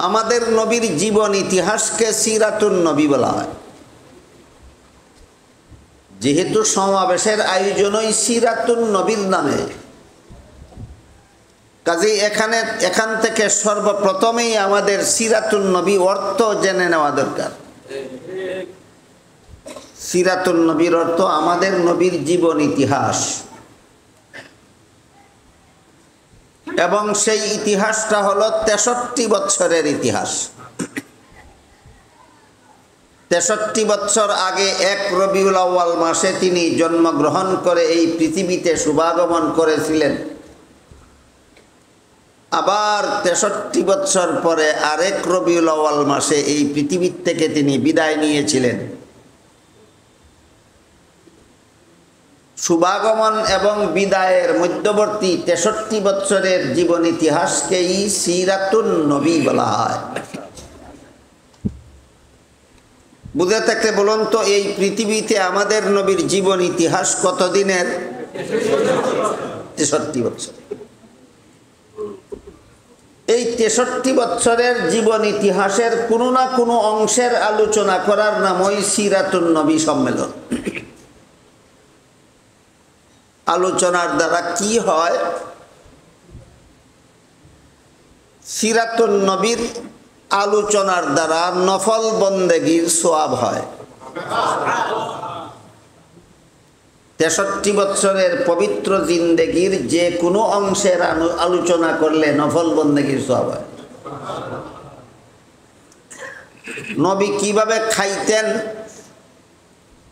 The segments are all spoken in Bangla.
আমাদের নবীর জীবন ইতিহাসকে সিরাতুন নবী বলা হয়। যেহেতু সমাবেশের আয়োজনই সিরাতুন নবীর নামে, কাজেই এখান থেকে সর্বপ্রথমেই আমাদের সিরাতুন নবী অর্থ জেনে নেওয়া দরকার। সিরাতুন নবীর অর্থ আমাদের নবীর জীবন ইতিহাস, এবং সেই ইতিহাসটা হলো 63 বছরের ইতিহাস। 63 বছর আগে 1 রবিউল আউয়াল মাসে তিনি জন্মগ্রহণ করে এই পৃথিবীতে শুভাগমন করেছিলেন। আবার 63 বছর পরে আরেক রবিউল আউয়াল মাসে এই পৃথিবীর থেকে তিনি বিদায় নিয়েছিলেন। শুভাগমন এবং বিদায়ের মধ্যবর্তী 63 বছরের জীবন ইতিহাসকেই সিরাতুন নবী বলা হয়। বুঝে থাকলে বলুন তো, এই পৃথিবীতে আমাদের নবীর জীবন ইতিহাস কতদিনের? 63 বছর। এই 63 বছরের জীবন ইতিহাসের কোনো না কোনো অংশের আলোচনা করার নামই সিরাতুন নবী সম্মেলন। আলোচনার দ্বারা কি হয়? সিরাতুন নবীর আলোচনার দ্বারা নফল বন্দেগীর সওয়াব হয়। 63 বছরের পবিত্র জিন্দেগির যে কোনো অংশের আলোচনা করলে নফল বন্দেগীর সওয়াব হয়। নবী কিভাবে খাইতেন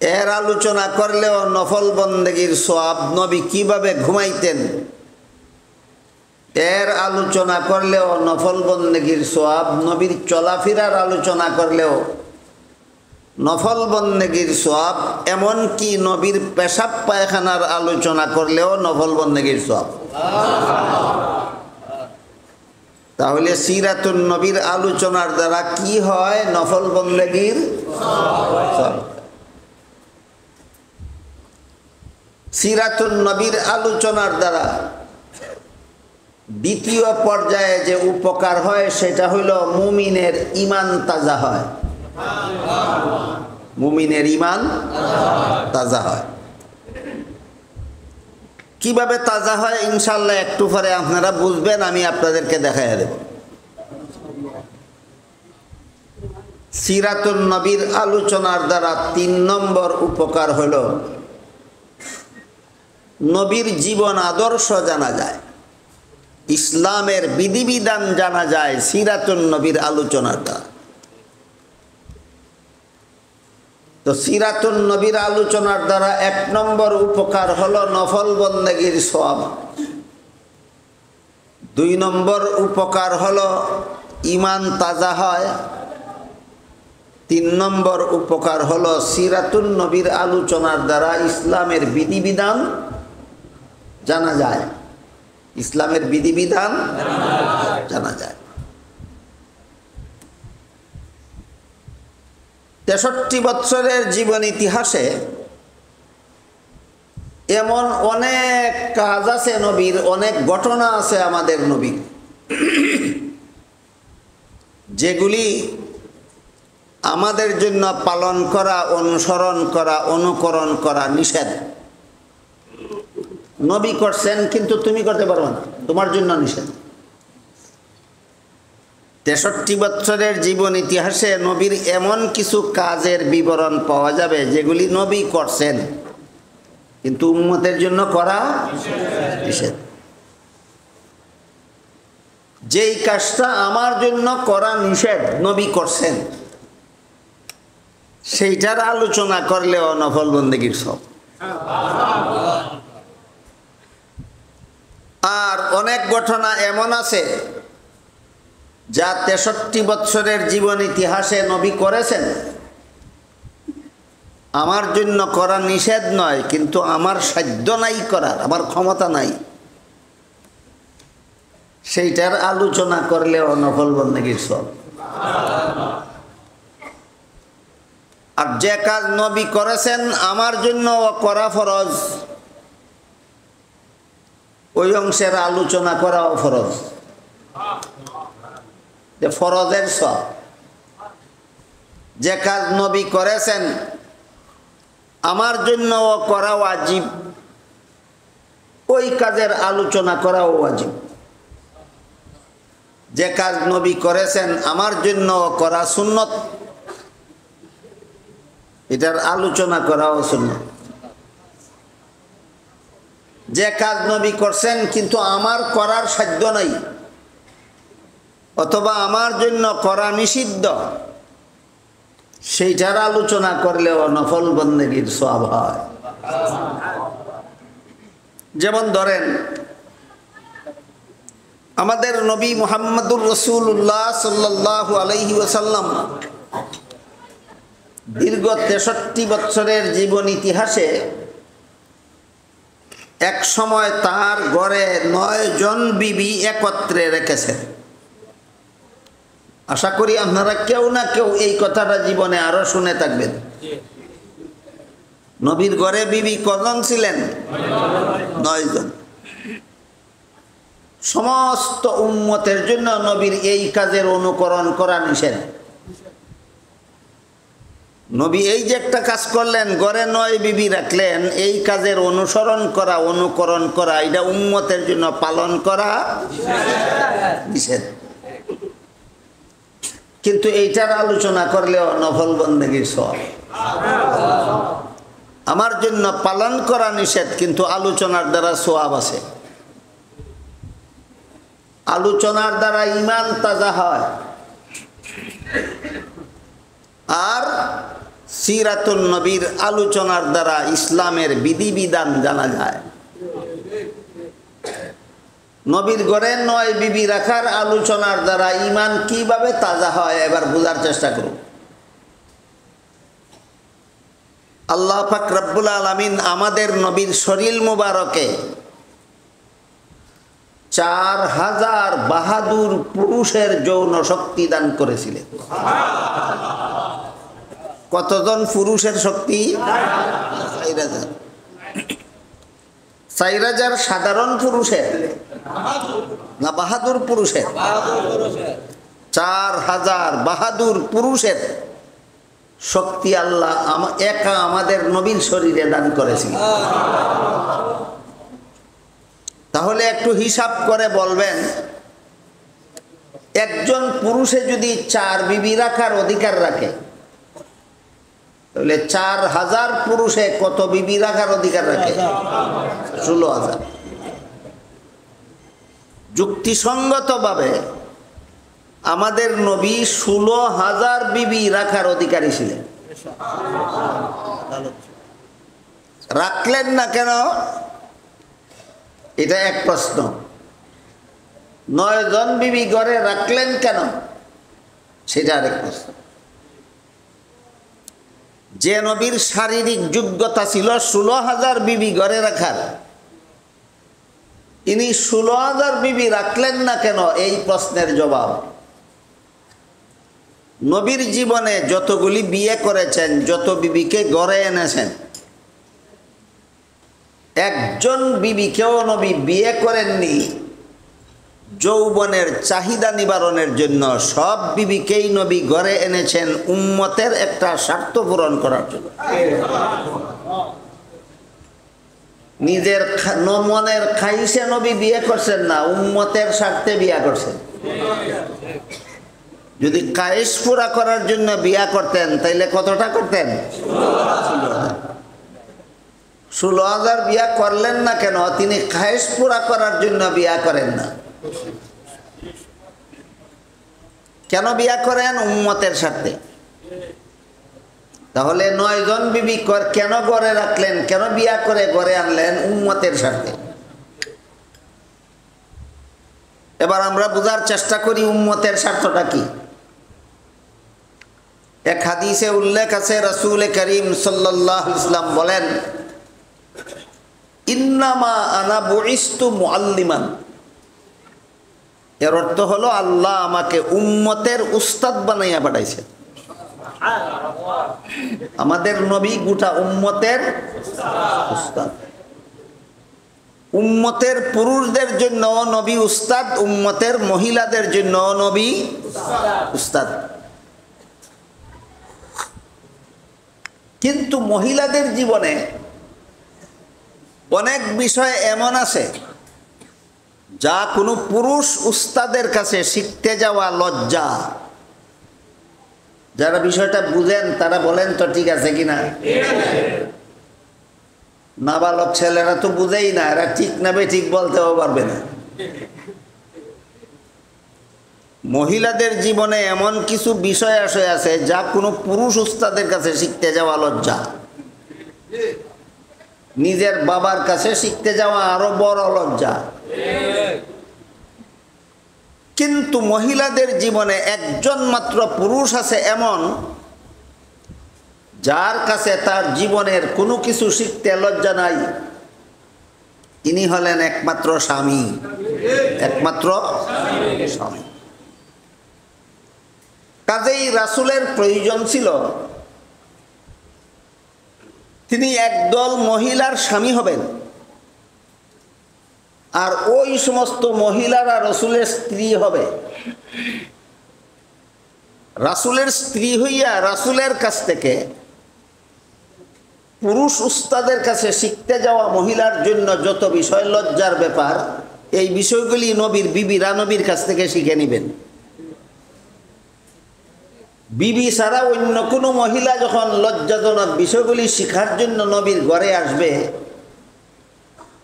এর আলোচনা করলেও নফল বন্দেগীর সওয়াব। নবী কিভাবে ঘুমাইতেন এর আলোচনা করলেও নফল বন্দেগীর সওয়াব। নবীর চলাফেরার আলোচনা করলেও নফল বন্দেগীর সওয়াব। এমনকি নবীর পেশাব পায়খানার আলোচনা করলেও নফল বন্দেগীর সওয়াব। তাহলে সিরাতুন নবীর আলোচনার দ্বারা কি হয়? নফল বন্দেগীর সওয়াব। সিরাতুন নবীর আলোচনার দ্বারা দ্বিতীয় পর্যায়ে যে উপকার হয় সেটা হইল মুমিনের ঈমান তাজা হয়। মুমিনের ঈমান তাজা হয়। কিভাবে তাজা হয় ইনশাআল্লাহ একটু পরে আপনারা বুঝবেন, আমি আপনাদেরকে দেখাইয়া দেব। সিরাতুন নবীর আলোচনার দ্বারা 3 নম্বর উপকার হলো নবীর জীবন আদর্শ জানা যায়, ইসলামের বিধিবিধান জানা যায় সিরাতুন নবীর আলোচনার দ্বারা। তো সিরাতুন নবীর আলোচনার দ্বারা 1 নম্বর উপকার হলো নফল বন্দেগীর সওয়াব। 2 নম্বর উপকার হলো ঈমান তাজা হয়। 3 নম্বর উপকার হলো সিরাতুন নবীর আলোচনার দ্বারা ইসলামের বিধিবিধান জানা যায়। ইসলামের বিধিবিধান জানা যায়। 63 বছরের জীবন ইতিহাসে এমন অনেক কাজ আছে নবীর, অনেক ঘটনা আছে আমাদের নবীর, যেগুলি আমাদের জন্য পালন করা, অনুসরণ করা, অনুকরণ করা নিষেধ। নবী করছেন কিন্তু তুমি করতে পারবে না, তোমার জন্য নিষেধ। 63 বছরের জীবন ইতিহাসে নবীর এমন কিছু কাজের বিবরণ পাওয়া যাবে যেগুলি নবী করছেন কিন্তু উম্মতের জন্য করা নিষেধ। যেই কাজটা আমার জন্য করা নিষেধ নবী করছেন, সেইটার আলোচনা করলেও নফল বন্দেগীর সওয়াব। আর অনেক ঘটনা এমন আছে যা 63 বছরের জীবন ইতিহাসে নবী করেছেন, আমার জন্য করা নিষেধ নয়, কিন্তু আমার সাধ্য নাই করার, আমার ক্ষমতা নাই, সেইটার আলোচনা করলেও নফল বন্দেগীর সওয়াব। আর যে কাজ নবী করেছেন আমার জন্য করা ফরজ, ওই অংশের আলোচনা করাও ফরজ। যে ফরজের সওয়াব। যে কাজ নবী করেছেন আমার জন্য করা ওয়াজিব, ওই কাজের আলোচনা করাও ওয়াজিব। যে কাজ নবী করেছেন আমার জন্য করা সুন্নত, এটার আলোচনা করাও সুন্নত। যে কাজ নবী করছেন কিন্তু আমার করার সাধ্য নাই, অথবা আমার জন্য করা নিষিদ্ধ, সেইটার আলোচনা করলেও নফল বন্দেগীর সওয়াব হয়। যেমন ধরেন আমাদের নবী মুহাম্মদুর রাসূলুল্লাহ সাল্লাল্লাহু আলাইহি ওয়াসাল্লাম দীর্ঘ 63 বছরের জীবন ইতিহাসে এক সময় তার ঘরে 9 জন বিবি একত্রে রেখেছেন। আশা করি আপনারা কেউ না কেউ এই কথাটা জীবনে আরো শুনে থাকবেন। নবীর ঘরে বিবি কজন ছিলেন? 9 জন। সমস্ত উম্মতের জন্য নবীর এই কাজের অনুকরণ করা নিষেধ। নবী এই যে একটা কাজ করলেন, ঘরে 9 বিবি রাখলেন, এই কাজের অনুসরণ করা, অনুকরণ করা, এটা উম্মতের জন্য পালন করা নিষেধ। কিন্তু এইটার আলোচনা করলেও নফল বন্দেগীর সওয়াব। আমার জন্য পালন করা নিষেধ, কিন্তু আলোচনার দ্বারা সওয়াব আছে। আলোচনার দ্বারা ঈমান তাজা হয়। আর সিরাতুন নবীর আলোচনার দ্বারা ইসলামের বিধিবিধান জানা যায়। নবীর ঘরে 9 বিবি রাখার আলোচনার দ্বারা ঈমান কিভাবে তাজা হয় এবার বোঝার চেষ্টা করুন। আল্লাহ পাক রব্বুল আলামিন আমাদের নবীর শরীর মুবারকে 4000 বাহাদুর পুরুষের যৌন শক্তি দান করেছিলেন। কতজন পুরুষের শক্তি? 4000। 4000 সাধারণ পুরুষের না বাহাদুর পুরুষের? 4000 বাহাদুর পুরুষের শক্তি আল্লাহ একা আমাদের নবীর শরীরে দান করেছিল। তাহলে একটু হিসাব করে বলবেন, একজন পুরুষে যদি 4 বিবি রাখার অধিকার রাখে, তাহলে 4000 পুরুষে কত বিবি রাখার অধিকার রাখে? 16000। যুক্তিসঙ্গতভাবে আমাদের নবী 16000 বিবি রাখার অধিকারী ছিলেন। রাখলেন না কেন? এটা এক প্রশ্ন। 9 জন বিবি ঘরে রাখলেন কেন? সেটা আরেক প্রশ্ন। যে নবীর শারীরিক যোগ্যতা ছিল 16000 বিবি ঘরে রাখার, ইনি 16000 বিবি রাখলেন না কেন? এই প্রশ্নের জবাব, নবীর জীবনে যতগুলি বিয়ে করেছেন, যত বিবিকে ঘরে এনেছেন, একজন বিবিকেও নবী বিয়ে করেননি যৌবনের চাহিদা নিবারণের জন্য। সব বিবিকেই নবী ঘরে এনেছেন উম্মতের একটা স্বার্থ পূরণ করার জন্য। নিজের মনের খাইশে নবী বিয়ে করছেন না, উম্মতের স্বার্থে বিয়ে করছেন। যদি কায়েস পুরা করার জন্য বিয়া করতেন তাইলে কতটা করতেন? 16000 বিয়া করলেন না কেন? তিনি কায়েস পুরা করার জন্য বিয়া করেন না। কেন বিয়া করেন? উম্মতের স্বার্থে। তাহলে 9 জন বিবি কেন ঘরে রাখলেন? কেন বিয়া করে ঘরে আনলেন? উম্মতের স্বার্থে। এবার আমরা বোঝার চেষ্টা করি উম্মতের স্বার্থটা কি। এক হাদিসে উল্লেখ আছে, রাসূল করিম সাল্লাল্লাহু আলাইহি ওয়াসাল্লাম বলেন, ইন্নামা আনা বুইস্তু মুআল্লিমান। এর অর্থ হলো আল্লাহ আমাকে উম্মতের উস্তাদ বানাইয়া পাঠাইছে। আমাদের নবী গোটা উম্মতের উস্তাদ। উম্মতের পুরুষদের জন্য নবী উস্তাদ, উম্মতের মহিলাদের জন্য নবী উস্তাদ। কিন্তু মহিলাদের জীবনে অনেক বিষয় এমন আছে যা কোনো পুরুষ উস্তাদের কাছে শিখতে যাওয়া লজ্জা। যারা বিষয়টা বুঝেন তারা বলেন তো ঠিক আছে কিনা? নাবালক ছেলেরা তো বুঝেই না, এরা ঠিক না ঠিক বলতেও পারবে না। মহিলাদের জীবনে এমন কিছু বিষয় আছে যা কোনো পুরুষ উস্তাদের কাছে শিখতে যাওয়া লজ্জা। নিজের বাবার কাছে শিখতে যাওয়া আরো বড় লজ্জা। কিন্তু মহিলাদের জীবনে একজন মাত্র পুরুষ আছে এমন, যার কাছে তার জীবনের কোনো কিছু শিখতে লজ্জা নাই। ইনি হলেন একমাত্র স্বামী, একমাত্র স্বামী। কাজেই রাসূলের প্রয়োজন ছিল তিনি একদল মহিলার স্বামী হবেন, আর ওই সমস্ত মহিলারা রাসূলের স্ত্রী হবে। রাসূলের স্ত্রী হইয়া রাসূলের কাছ থেকে পুরুষ উস্তাদের কাছে শিখতে যাওয়া মহিলার জন্য যত বিষয় লজ্জার ব্যাপার, এই বিষয়গুলি নবীর বিবিরা নবীর কাছ থেকে শিখে নেবেন। বিবি ছাড়া অন্য কোনো মহিলা যখন লজ্জাজনক বিষয়গুলি শিখার জন্য নবীর ঘরে আসবে,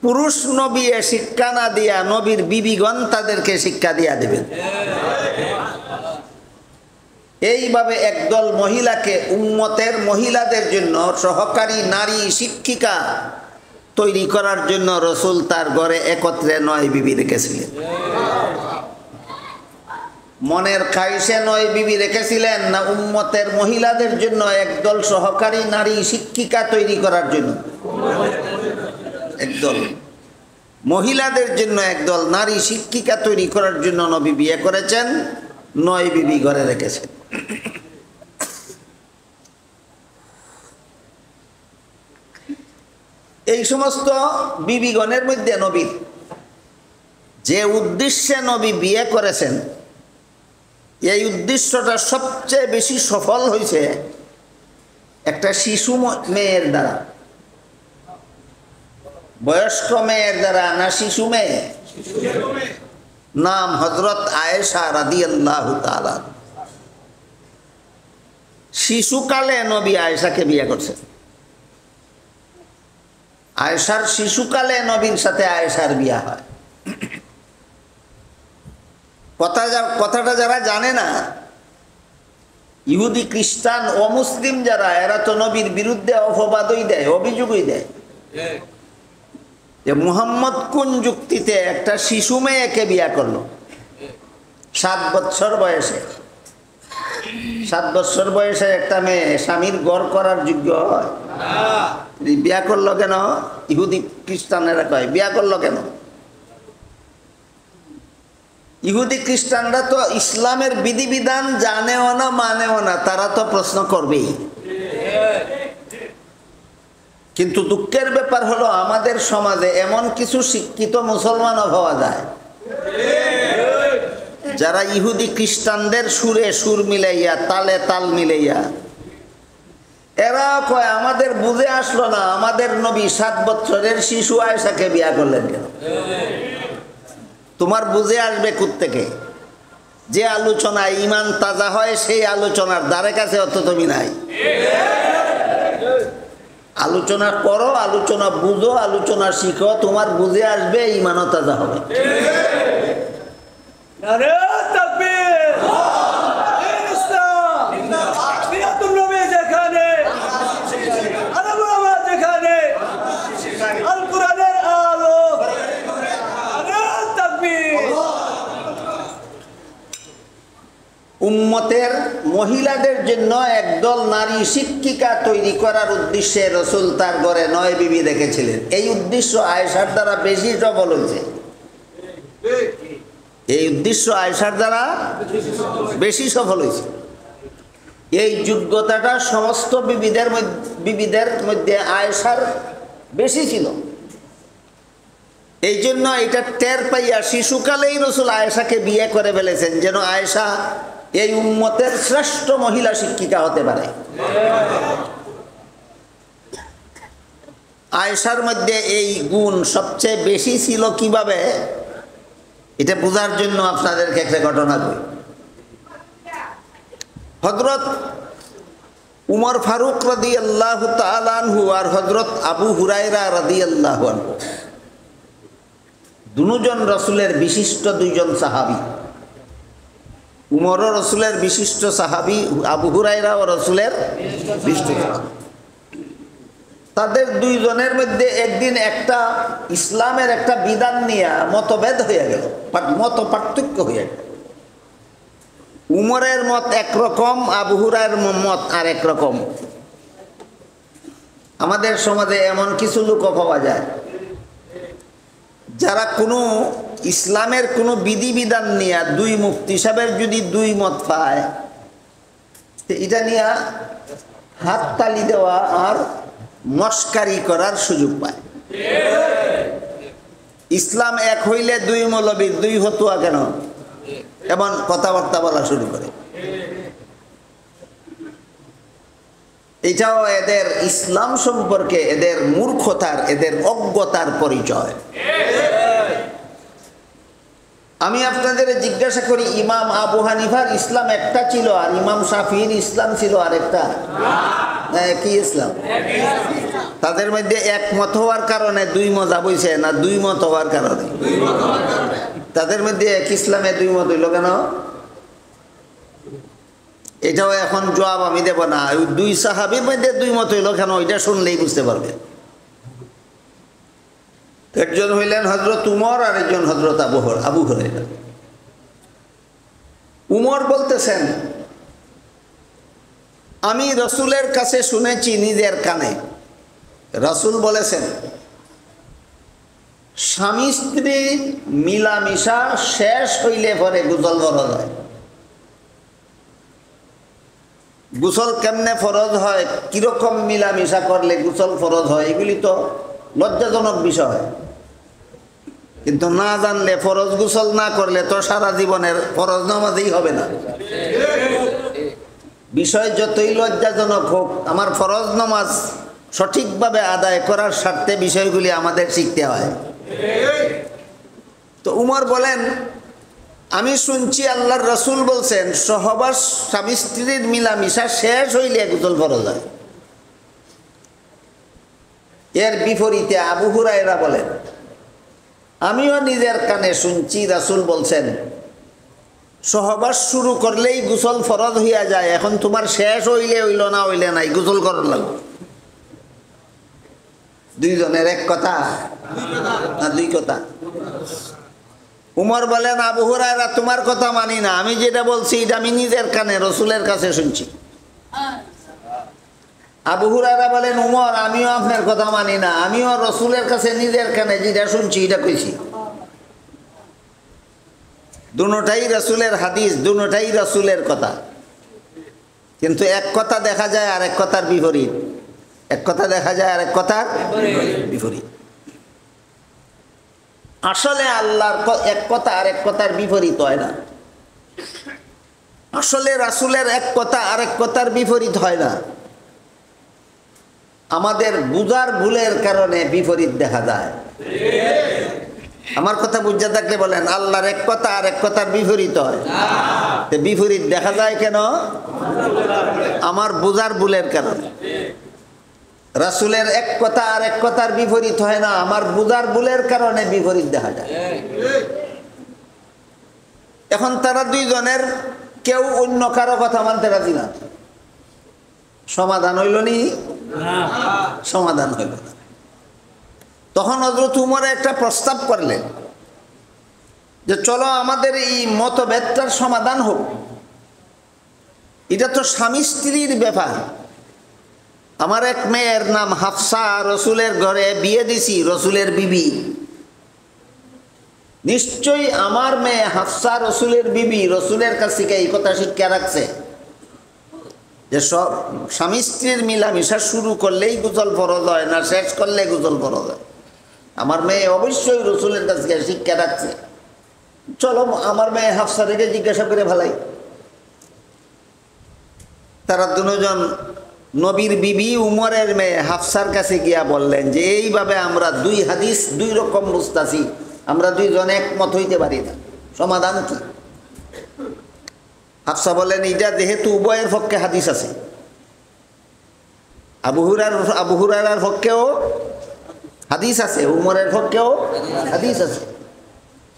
পুরুষ নবী শিক্ষা না দিয়া নবীর বিবিগণ তাদেরকে শিক্ষা দিয়া দেবেন। এইভাবে একদল মহিলাকে উম্মতের মহিলাদের জন্য সহকারী নারী শিক্ষিকা তৈরি করার জন্য রাসূল তার ঘরে একত্রে 9 বিবি রেখেছিলেন। মনের খাইশে 9 বিবি রেখেছিলেন না উম্মতের মহিলাদের জন্য একদল সহকারী নারী শিক্ষিকা তৈরি করার জন্য? একদল মহিলাদের জন্য একদল নারী শিক্ষিকা তৈরি করার জন্য নবী বিয়ে করেছেন, 9 বিবি ঘরে রেখেছেন। এই সমস্ত বিবিগণের মধ্যে নবীর যে উদ্দেশ্যে নবী বিয়ে করেছেন, এই উদ্দেশ্যটা সবচেয়ে বেশি সফল হয়েছে একটা শিশু মেয়ের দ্বারা। বয়স্ক মেয়ের দ্বারা না শিশু মেয়ে? নাম হযরত আয়েশা রাদিয়াল্লাহু তাআলা। শিশুকালে নবী আয়েশাকে বিয়ে করছেন। আয়েশার শিশুকালে নবীর সাথে আয়েশার বিয়ে হয়। কথাটা যারা জানে না, ইহুদি খ্রিস্টান অমুসলিম যারা, এরা তো নবীর বিরুদ্ধে অপবাদই দেয়, অভিযোগই দেয় যে মুহাম্মদ কোন যুক্তিতে একটা শিশু মেয়েকে বিয়ে করলো 7 বছর বয়সে। 7 বছর বয়সে একটা মেয়ে স্বামীর ঘর করার যোগ্য হয়? বিয়া করলো কেন? ইহুদি খ্রিস্টানেরা কয় বিয়া করলো কেন? ইহুদি খ্রিস্টানরা তো ইসলামের বিধিবিধান জানেও না, মানেও না, তারা তো প্রশ্ন করবেই। কিন্তু দুঃখের ব্যাপার হলো আমাদের সমাজে এমন কিছু শিক্ষিত মুসলমানও পাওয়া যায় যারা ইহুদি খ্রিস্টানদের সুরে সুর মিলাইয়া, তালে তাল মিলাইয়া এরা কয় আমাদের বুঝে আসলো না, আমাদের নবী 7 বছরের শিশু আয়েশাকে বিয়া করলেন কেন? তোমার বুঝে আসবে কোত্থেকে? যে আলোচনায় ইমান তাজা হয় সেই আলোচনার দ্বারে কাছে অত তুমি নাই। আলোচনা করো, আলোচনা বুঝো, আলোচনা শিখো, তোমার বুঝে আসবে, ইমানও তাজা হবে। উম্মতের মহিলাদের জন্য একদল নারী শিক্ষিকা তৈরি করার উদ্দেশ্যে রাসূল তার ঘরে 9 বিবি রেখেছিলেন। এই উদ্দেশ্য আয়েশার দ্বারা বেশি সফল হয়েছে। এই উদ্দেশ্য আয়েশার দ্বারা বেশি সফল হয়েছে। এই যোগ্যতাটা সমস্ত বিবিদের মধ্যে আয়েশার বেশি ছিল। এই জন্য এটা টের পাইয়া শিশুকালেই রসুল আয়েশাকে বিয়ে করে ফেলেছেন, যেন আয়েশা এই উম্মতের শ্রেষ্ঠ মহিলা শিক্ষিকা হতে পারে। আয়েশার মধ্যে এই গুণ সবচেয়ে বেশি ছিল কিভাবে, এটা বোঝার জন্য আপনাদেরকে একটা ঘটনা কই। হযরত উমর ফারুক রাদিয়াল্লাহু তাআলা আনহু আর হযরত আবু হুরায়রা রাদিয়াল্লাহু আনহু দুজন রসুলের বিশিষ্ট দুইজন সাহাবী। উমরও রসুলের বিশিষ্ট সাহাবী, আবু হুরায়রাও রসুলের বিশিষ্ট সাহাবী। তাদের দুইজনের মধ্যে একদিন একটা ইসলামের একটা বিধান নিয়ে মতভেদ হয়ে গেল, মত পার্থক্য হয়ে গেল। উমরের মত একরকম, আবু হুরায়রার মত আর একরকম। আমাদের সমাজে এমন কিছু লোকও পাওয়া যায় যারা কোনো ইসলামের কোনো বিধিবিধান নিয়ে দুই মুফতি সাহেবের যদি দুই মত পায়, এটা নিয়ে হাততালি দেওয়া আর মস্কারি করার সুযোগ পায়। ইসলাম এক হইলে দুই মৌলবীর দুই ফতোয়া কেন, এমন কথাবার্তা বলা শুরু করে। এটাও এদের ইসলাম সম্পর্কে এদের মূর্খতার, এদের অজ্ঞতার পরিচয়। আমি আপনাদের জিজ্ঞাসা করি, ইমাম আবু হানিফার ইসলাম একটা ছিল আর ইমাম শাফিঈর ইসলাম ছিল আরেকটা, কি ইসলাম? তাদের মধ্যে একমত হওয়ার কারণে দুই মজাব হইছে না দুই মত হওয়ার কারণে? তাদের মধ্যে এক ইসলামে দুই মত হইল কেন? এটাও এখন জবাব আমি দেব না। দুই সাহাবীর মধ্যে দুই মত হইল কেন, ওইটা শুনলেই বুঝতে পারবে। একজন হইলেন হযরত উমর আর একজন হযরত আবু হুরায়রা। উমর বলতেছেন, আমি রসুলের কাছে শুনেছি নিজের কানে, রসুল বলেছেন স্বামী স্ত্রী মিলামিশা শেষ হইলে পরে গোসল ফরজ হয়। গোসল কেমনে ফরজ হয়, কিরকম মিলামিশা করলে গোসল ফরজ হয়, এগুলি তো লজ্জাজনক বিষয়। কিন্তু না জানলে, ফরজ গোসল না করলে তো সারা জীবনের ফরজ নামাজই হবে না। বিষয় যতই লজ্জাজনক হোক, আমার ফরজ নামাজ সঠিকভাবে আদায় করার স্বার্থে বিষয়গুলি আমাদের শিখতে হয়। তো উমর বলেন, আমি শুনছি আল্লাহর রসুল বলছেন সহবাস স্বামী স্ত্রীর মিলামিশা শেষ হইলে গোসল ফরজ হয়। এর বিপরীতে আবু হুরায়রা বলেন, আমিও নিজের কানে শুনছি রাসূল বলছেন সহবাস শুরু করলেই গোসল ফরজ হইয়া যায়, এখন তোমার শেষ হইলে হইল না হইলে নাই, গোসল করার লাগবে। দুইজনের এক কথা না দুই কথা? উমর বলেন, আবু হুরায়রা তোমার কথা মানি না, আমি যেটা বলছি এটা আমি নিজের কানে রসুলের কাছে শুনছি। আবু হুরায়রা বলেন, উমর আমিও আপনার কথা মানি না, আমিও রসুলের কাছে নিজের কানে যেটা শুনছি এটা কইছি। দুটোটাই রসুলের হাদিস, দুটোটাই রসুলের কথা, কিন্তু এক কথা দেখা যায় আর এক কথার বিপরীত। এক কথা দেখা যায় আর এক কথার বিপরীত। আসলে আল্লাহর এক কথা আর এক কথার বিপরীত হয় না। আসলে রাসূলের এক কথা আর এক কথার বিপরীত হয় না। আমাদের বুঝার ভুলের কারণে বিপরীত দেখা যায়। আমার কথা বুঝতে থাকলে বলেন, আল্লাহর এক কথা আর এক কথার বিপরীত হয়। বিপরীত দেখা যায় কেন? আমার বুঝার ভুলের কারণে। রাসূলের এক কথা আর এক কথার বিপরীত হয় না, আমার বুঝার ভুলের কারণে বিপরীত দেখা যায়। এখন তারা দুইজনের কেউ অন্য কারো কথা মানতে রাজি না। সমাধান হইল নি? সমাধান হইল না। তখন হযরত উমর একটা প্রস্তাব করলেন যে চলো আমাদের এই মতভেদটার সমাধান হোক। এটা তো স্বামী স্ত্রীর ব্যাপার। আমার এক মেয়ের নাম হাফসা, রসুলের ঘরে বিয়ে দিছি, রসুলের বিবি। নিশ্চয়ই আমার মেয়ে হাফসা রসুলের বিবি, রসুলের কাছ থেকে এই কথা শিক্ষা রাখছে যে সব স্বামী স্ত্রীর মিলামিশা শুরু করলেই গোসল ফরজ হয় না, শেষ করলে গোসল ফরজ হয়। আমার মেয়ে অবশ্যই রসুলের কাছ থেকে শিক্ষা রাখছে, চলো আমার মেয়ে হাফসা রেখে জিজ্ঞাসা করে ভালাই। তারা দুজন নবীর বিবি উমরের মেয়ে হাফসার কাছে গিয়া বললেন যে এইভাবে আমরা দুই হাদিস দুই রকম বুঝতাছি, আমরা দুইজন একমত হইতে পারি না, সমাধান কি? হাফসা বলেন এটা যেহেতু উভয়ের পক্ষে হাদিস আছে, আবু হুরায়রার পক্ষেও হাদিস আছে, উমরের পক্ষেও হাদিস আছে,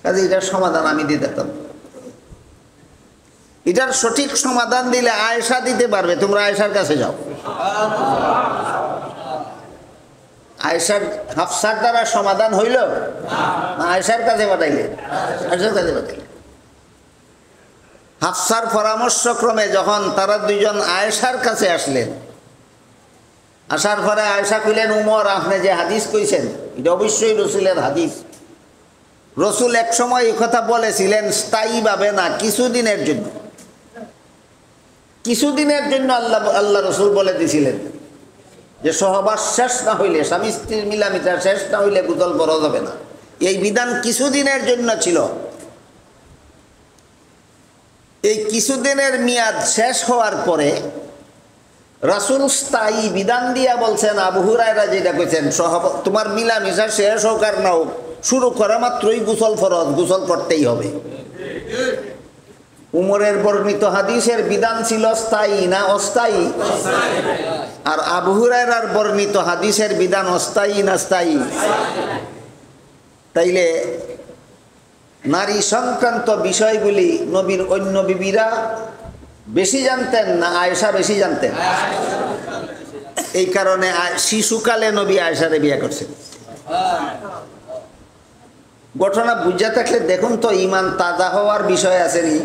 কাজে এটার সমাধান আমি দিতে পারতাম। এটার সঠিক সমাধান দিলে আয়েশা দিতে পারবে, তোমরা আয়েশার কাছে যাও। আয়েশার হাফসার দ্বারা সমাধান হইল না আয়েশার কাছে পাঠাইলে? আয়েশার কাছে পাঠাইলে। হাফসার পরামর্শক্রমে যখন তারা দুইজন আয়েশার কাছে আসলেন, আসার পরে আয়েশা কইলেন উমর আপনি যে হাদিস কইছেন এটা অবশ্যই রসুলের হাদিস। রসুল এক সময় এই কথা বলেছিলেন স্থায়ীভাবে না, কিছুদিনের জন্য, কিছুদিনের জন্য আল্লাহ রসুল বলে দিয়েছিলেন যে সহবাস শেষ না হইলে, স্বামী স্ত্রীর মিলামিশা শেষ না হইলে গোসল ফরজ হবে না। এই বিধান কিছুদিনের জন্য ছিল। এই কিছুদিনের মেয়াদ শেষ হওয়ার পরে রাসূল স্থায়ী বিধান দিয়া বলছেন, আবু হুরায়রা যেটা কইছেন তোমার মিলামিশা শেষ হোক আর না হোক, শুরু করা মাত্রই গোসল ফরজ, গোসল করতেই হবে। উমরের বর্ণিত হাদিসের বিধান ছিল স্থায়ী না অস্থায়ী? আর আবু হুরায়রার বর্ণিত হাদিসের বিধান অস্থায়ী না স্থায়ী? তাইলে নারী সংক্রান্ত বিষয়গুলি নবীর অন্য বিবিরা বেশি জানতেন না আয়েশা বেশি জানতেন? এই কারণে শিশুকালে নবী আয়েশারে বিয়ে করছেন। ঘটনা বুঝা থাকলে দেখুন তো ঈমান তাজা হওয়ার বিষয় আছে নি?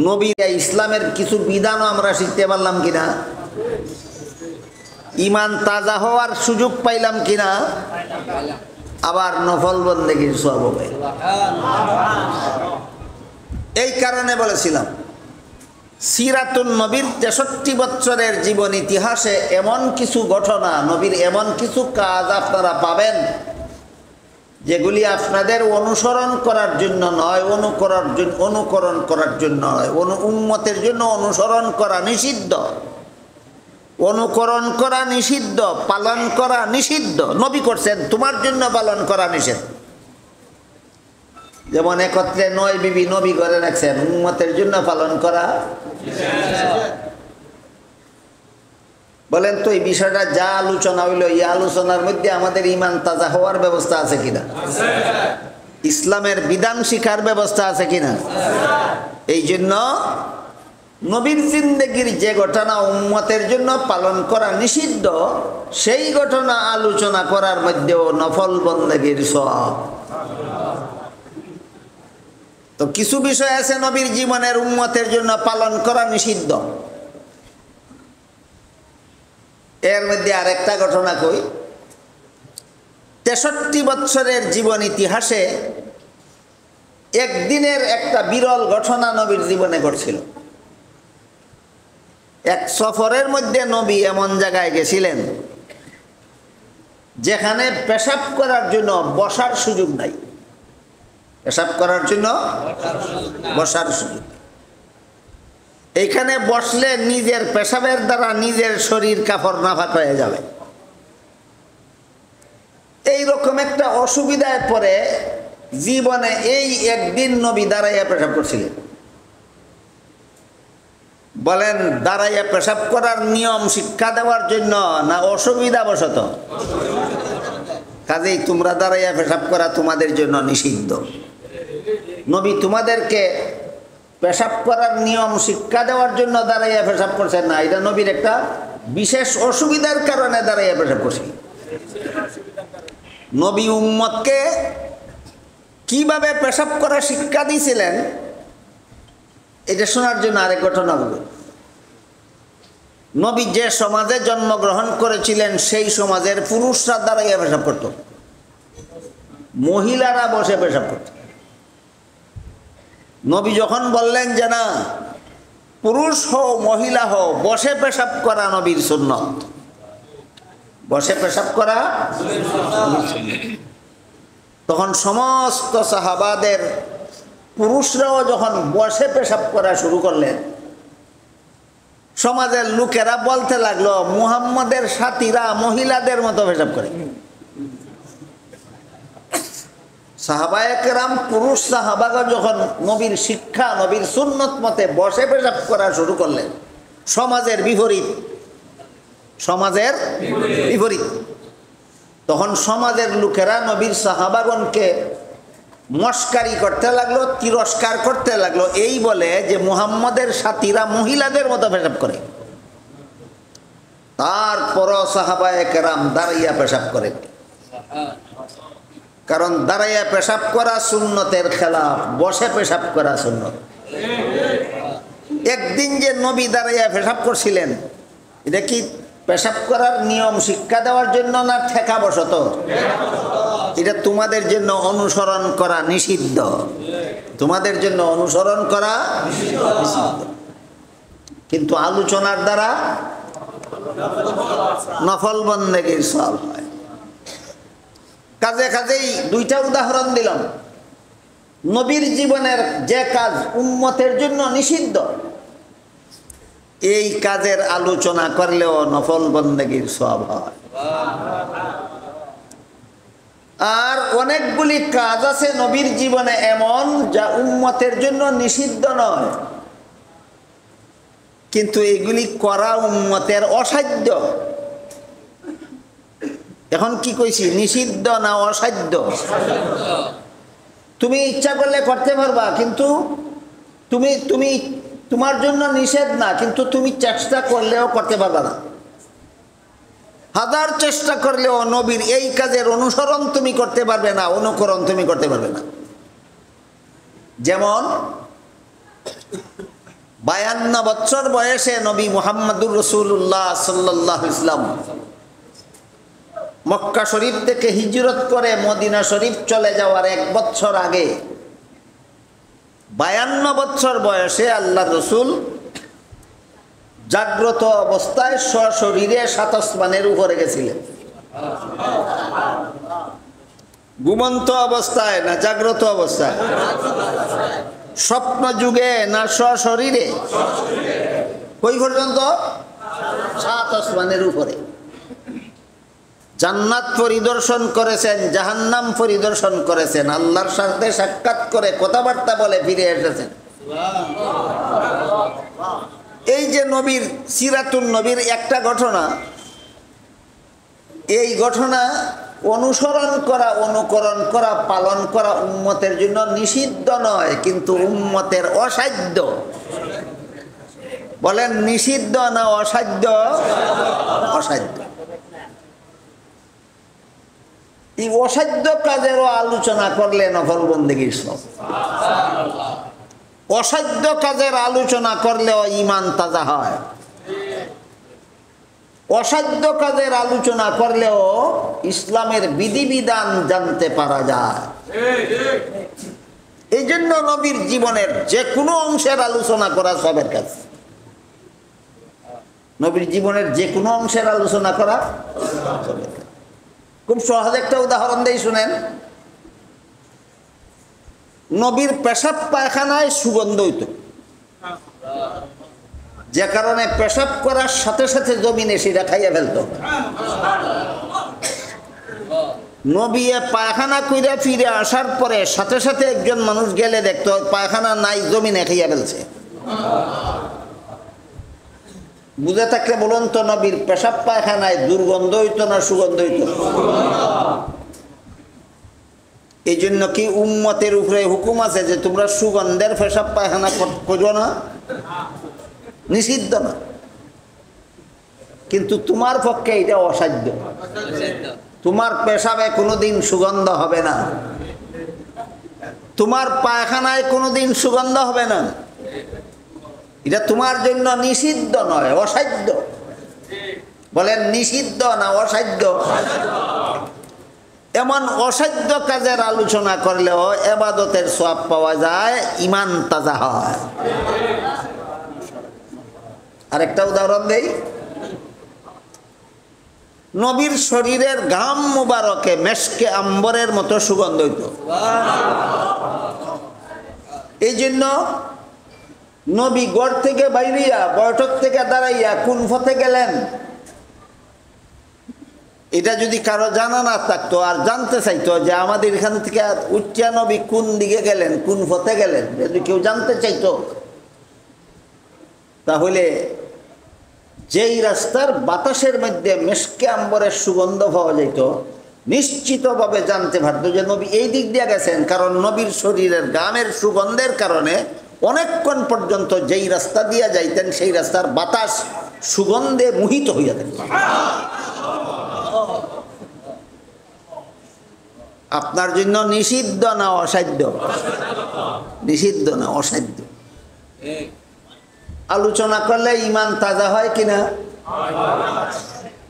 নবী ইসলামের কিছু বিধানও আমরা শিখতে পারলাম কিনা? ঈমান তাজা হওয়ার সুযোগ পাইলাম কিনা? আবার নফল বন্দেগীর সওয়াব হবে। এই কারণে বলেছিলাম সিরাতুন নবীর 63 বছরের জীবন ইতিহাসে এমন কিছু ঘটনা, নবীর এমন কিছু কাজ আপনারা পাবেন যেগুলি আপনাদের অনুসরণ করার জন্য নয়, অনুকরণ করার জন্য নয়, উম্মতের জন্য অনুসরণ করা নিষিদ্ধ, অনুকরণ করা নিষিদ্ধ, পালন করা নিষিদ্ধ। নবী করছেন, তোমার জন্য পালন করা নিষেধ। যেমন একত্রে 9 বিবি নবী করে রাখছেন, উম্মতের জন্য পালন করা। বলেন তো এই বিষয়টা যা আলোচনা হইল, এই আলোচনার মধ্যে আমাদের ঈমান তাজা হওয়ার ব্যবস্থা আছে কিনা? ইসলামের বিধান শিখার ব্যবস্থা আছে কিনা? এই জন্য নবীর জিন্দেগির যে ঘটনা উম্মতের জন্য পালন করা নিষিদ্ধ, সেই ঘটনা আলোচনা করার মধ্যেও নফল বন্দেগীর সওয়াব। তো কিছু বিষয় আছে নবীর জীবনের উম্মতের জন্য পালন করা নিষিদ্ধ। এর মধ্যে আরেকটা ঘটনা কই। 63 বছরের জীবন ইতিহাসে একদিনের একটা বিরল ঘটনা নবীর জীবনে ঘটছিল। এক সফরের মধ্যে নবী এমন জায়গায় গেছিলেন যেখানে পেশাব করার জন্য বসার সুযোগ নাই। পেশাব করার জন্য বসার সুযোগ। এইখানে বসলে নিজের পেশাবের দ্বারা নিজের শরীর কাপড় নাফাক হয়ে যাবে। এই রকম একটা অসুবিধায় পড়ে জীবনে এই একদিন নবী দাঁড়াইয়া পেশাব করছিলেন। বলেন দাঁড়াইয়া পেশাব করার নিয়ম শিক্ষা দেওয়ার জন্য না অসুবিধা বশত? কাজেই তোমরা দাঁড়াইয়া পেশাব করা তোমাদের জন্য নিষিদ্ধ। নবী তোমাদেরকে পেশাব করার নিয়ম শিক্ষা দেওয়ার জন্য দাঁড়াইয়া পেশাব করছেন না, এটা নবীর একটা বিশেষ অসুবিধার কারণে দাঁড়াইয়া পেশাব করছে। নবী উম্মতকে কিভাবে পেশাব করা শিক্ষা দিয়েছিলেন এটা শোনার জন্য আরেক ঘটনা বলব। নবী যে সমাজে জন্মগ্রহণ করেছিলেন সেই সমাজের পুরুষরা দাঁড়াইয়া পেশাব করত, মহিলারা বসে পেশাব করত। নবী যখন বললেন যে না, পুরুষ হও মহিলা হও বসে পেশাব করা নবীর সুন্নত, বসে পেশাব করা। তখন সমস্ত সাহাবাদের পুরুষরাও যখন বসে পেশাব করা শুরু করলেন, সমাজের লোকেরা বলতে লাগলো মুহাম্মদের সাথীরা মহিলাদের মতো পেশাব করে। সাহাবায়ে কেরাম পুরুষ সাহাবাগণ যখন নবীর শিক্ষা নবীর সুন্নত মতে বসে পেশাব করা শুরু করলেন, সমাজের বিপরীত, সমাজের বিপরীত। তখন সমাজের লোকেরা নবীর সাহাবাগণকে মস্কারি করতে লাগলো, তিরস্কার করতে লাগলো, এই বলে যে মুহাম্মদের সাথীরা মহিলাদের মতো পেশাব করে। তারপরও সাহাবায়ে কেরাম দাঁড়াইয়া পেশাব করে, কারণ দাঁড়াইয়া পেশাব করা সুন্নতের খেলাফ, বসে পেশাব করা সুন্নত। একদিন যে নবী দাঁড়াইয়া পেশাব করছিলেন, এটা কি পেশাব করার নিয়ম শিক্ষা দেওয়ার জন্য না ঠেকা বসত? এটা তোমাদের জন্য অনুসরণ করা নিষিদ্ধ, তোমাদের জন্য অনুসরণ করা নিষিদ্ধ। কিন্তু আলোচনার দ্বারা নফল বন্দেগীর সওয়াব হয়। কাজে কাজেই দুইটা উদাহরণ দিলাম। নবীর জীবনের যে কাজ উম্মতের জন্য নিষিদ্ধ, এই কাজের আলোচনা করলেও নফল বন্দেগীর সওয়াব হয়। আর অনেকগুলি কাজ আছে নবীর জীবনে এমন, যা উম্মতের জন্য নিষিদ্ধ নয়, কিন্তু এগুলি করা উম্মতের অসাধ্য। এখন কি কইছি, নিষিদ্ধ না অসাধ্য? তুমি ইচ্ছা করলে করতে পারবা, কিন্তু তুমি তোমার জন্য নিষেধ না, কিন্তু তুমি চেষ্টা করলেও করতে পারবা না। হাজার চেষ্টা করলেও নবীর এই কাজের অনুসরণ তুমি করতে পারবে না, অনুকরণ তুমি করতে পারবে না। যেমন 52 বছর বয়সে নবী মুহাম্মদুর রাসূলুল্লাহ সাল্লাল্লাহু আলাইহি ওয়াসাল্লাম মক্কা শরীফ থেকে হিজরত করে মদিনা শরীফ চলে যাওয়ার 1 বছর আগে 52 বছর বয়সে আল্লাহর রাসূল জাগ্রত অবস্থায় সশরীরে 7 আসমানের উপরে গেছিলেন। ঘুমন্ত অবস্থায় না জাগ্রত অবস্থায়? স্বপ্ন যুগে না সশরীরে? কই পর্যন্ত? 7 আসমানের উপরে। জান্নাত পরিদর্শন করেছেন, জাহান্নাম পরিদর্শন করেছেন, আল্লাহর সাথে সাক্ষাৎ করে কথাবার্তা বলে ফিরে এসেছেন। এই যে নবীর সিরাতুন নবীর একটা ঘটনা, এই ঘটনা অনুসরণ করা, অনুকরণ করা, পালন করা উম্মতের জন্য নিষিদ্ধ নয়, কিন্তু উম্মতের অসাধ্য। বলেন নিষিদ্ধ না অসাধ্য? অসাধ্য। এই অসাধ্য কাজেরও আলোচনা করলে নফল বন্দেগীর সওয়াব। অসাধ্য কাজের আলোচনা করলেও ঈমান তাজা হয়। অসাধ্য কাজের আলোচনা করলেও ইসলামের বিধিবিধান জানতে পারা যায়। এই জন্য নবীর জীবনের যে কোনো অংশের আলোচনা করা সবের কাজ। নবীর জীবনের যে কোনো অংশের আলোচনা করা সবের কাজ। খুব সহজ একটা উদাহরণ দেই, শুনেন। নবীর পেশাব পায়খানায় সুগন্ধ হইত, যে কারণে পেশাব করার সাথে সাথে জমিনে সেটা খাইয়া ফেলত। নবী পায়খানা কইরা ফিরে আসার পরে সাথে সাথে একজন মানুষ গেলে দেখতো পায়খানা নাই, জমিনে খাইয়া ফেলছে। বুঝে থাকলে বলুন তো, নবীর পেশাব পায়খানায় দুর্গন্ধ হইতো না সুগন্ধ হইতো? এই জন্য কি উম্মতের উপরে হুকুম আছে যে তোমরা সুগন্ধের পেশাব পায়খানা করো না? নিষিদ্ধ না, কিন্তু তোমার পক্ষে এটা অসাধ্য। তোমার পেশাবে কোনোদিন সুগন্ধ হবে না, তোমার পায়খানায় কোনোদিন সুগন্ধ হবে না। এটা তোমার জন্য নিষিদ্ধ নয়, অসাধ্য। বলেন নিষিদ্ধ না অসাধ্য? এমন অসাধ্য কাজের আলোচনা করলেও ইবাদতের সওয়াব পাওয়া যায়, ঈমান তাজা হয়। আরেকটা উদাহরণ দেই। নবীর শরীরের ঘাম মুবারকে মেশকে আম্বরের মতো সুগন্ধ হইত। এই জন্য নবী গড় থেকে বাইরিয়া বৈঠক থেকে দাঁড়াইয়া কোন পথে গেলেন এটা যদি কারো জানা না থাকতো আর জানতে চাইতো যে আমাদের এখান থেকে উচ্চা নবী কোন দিকে গেলেন কোন পথে গেলেন যদি কেউ জানতে চাইতো তাহলে যেই রাস্তার বাতাসের মধ্যে মেশকে আম্বরের সুগন্ধ পাওয়া যেত নিশ্চিতভাবে জানতে পারত যে নবী এই দিক দিয়ে গেছেন, কারণ নবীর শরীরের ঘামের সুগন্ধের কারণে অনেকক্ষণ পর্যন্ত যেই রাস্তা দিয়ে যাইতেন সেই রাস্তার বাতাস সুগন্ধে মোহিত হইয়া থাকত। আপনার জন্য নিষিদ্ধ না অসাধ্য? নিষিদ্ধ না অসাধ্য। আলোচনা করলে ইমান তাজা হয় কিনা?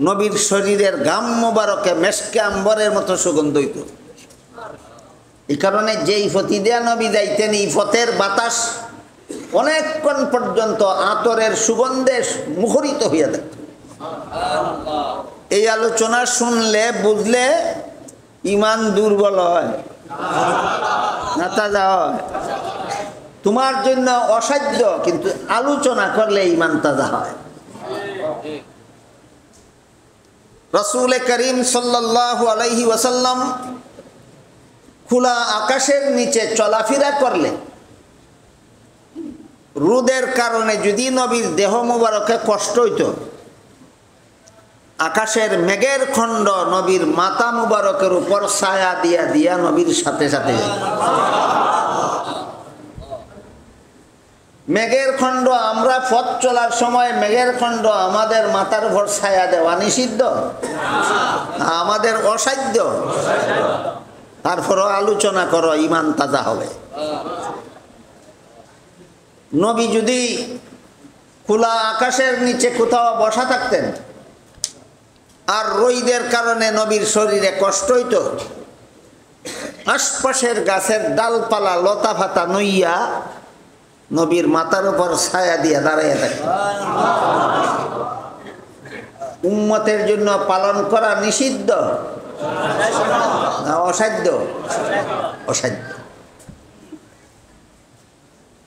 নবীর শরীরের ঘাম মোবারকে মেশকে আম্বরের মতো সুগন্ধ হইত। এই কারণে যেই ফতি দেয়া নবী যাইতেন এই ফতের বাতাস অনেকক্ষণ পর্যন্ত আতরের সুগন্ধে মুখরিত হইয়া থাকত। এই আলোচনা শুনলে বুঝলে ইমান দুর্বল হয় না তাজা হয়? তোমার জন্য অসাধ্য, কিন্তু আলোচনা করলে ইমান তাজা হয়। রাসূল করিম সাল্লাল্লাহু আলাইহি ওয়াসাল্লাম খোলা আকাশের নিচে চলাফেরা করলে রোদের কারণে যদি নবীর দেহ মুবারকে কষ্ট হইত, আকাশের মেঘের খণ্ড নবীর মাথা মুবারকের উপর ছায়া দিয়া দিয়া নবীর সাথে সাথে মেঘের খণ্ড, আমরা পথ চলার সময় মেঘের খণ্ড আমাদের মাথার উপর ছায়া দেওয়া নিষিদ্ধ, আমাদের অসাধ্য। তারপরও আলোচনা করো, ইমান তাজা হবে। নবী যদি খোলা আকাশের নিচে কোথাও বসা থাকতেন আর রোদের কারণে নবীর শরীরে কষ্ট হইত, আশপাশের গাছের ডালপালা লতা ফাতা নইয়া নবীর মাথার উপর ছায়া দিয়ে দাঁড়াইয়া থাকতেন। উম্মতের জন্য পালন করা নিষিদ্ধ না অসাধ্য? অসাধ্য।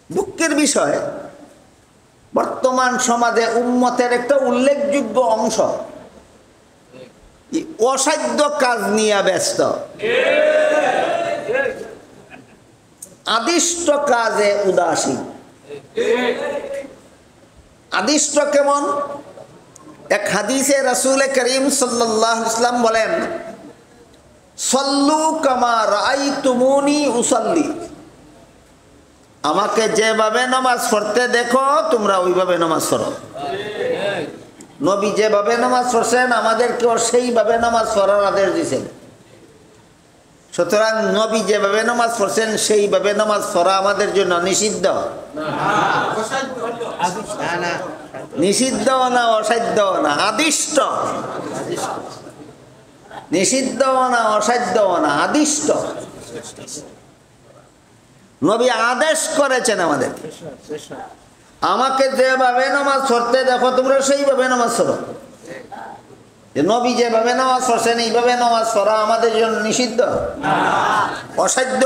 দুঃখের বিষয়, বর্তমান সমাজে উম্মতের একটা উল্লেখযোগ্য অংশ অসাধ্য কাজ নিয়ে ব্যস্ত, আদিষ্ট কাজে উদাসীন। আদিষ্ট কেমন? এক হাদিসে রাসূল করিম সাল্লাল্লাহু আলাইহি ওয়াসাল্লাম বলেন, সল্লু কামা রাআইতুমুনি উসাল্লি, আমাকে যেভাবে নামাজ পড়তে দেখো তোমরা ওইভাবে নামাজ পড়ো। নবী যেভাবে নামাজ পড়ছেন আমাদেরকেও সেইভাবে নামাজ পড়ার আদেশ দিয়েছেন। সুতরাং নবী যেভাবে নামাজ পড়ছেন সেইভাবে নামাজ পড়া আমাদের জন্য নিষিদ্ধ? নিষিদ্ধ না অসাধ্য না আদিষ্ট? নিষিদ্ধ না অসাধ্য না আদিষ্ট। নবী আদেশ করেছেন আমাদের, আমাকে যেভাবে নামাজ পড়তে দেখো তোমরা সেইভাবে নামাজ পড়ো। নবী যেভাবে নামাজ পড়ছেন এইভাবে নামাজ পড়া আমাদের জন্য নিষিদ্ধ? অসাধ্য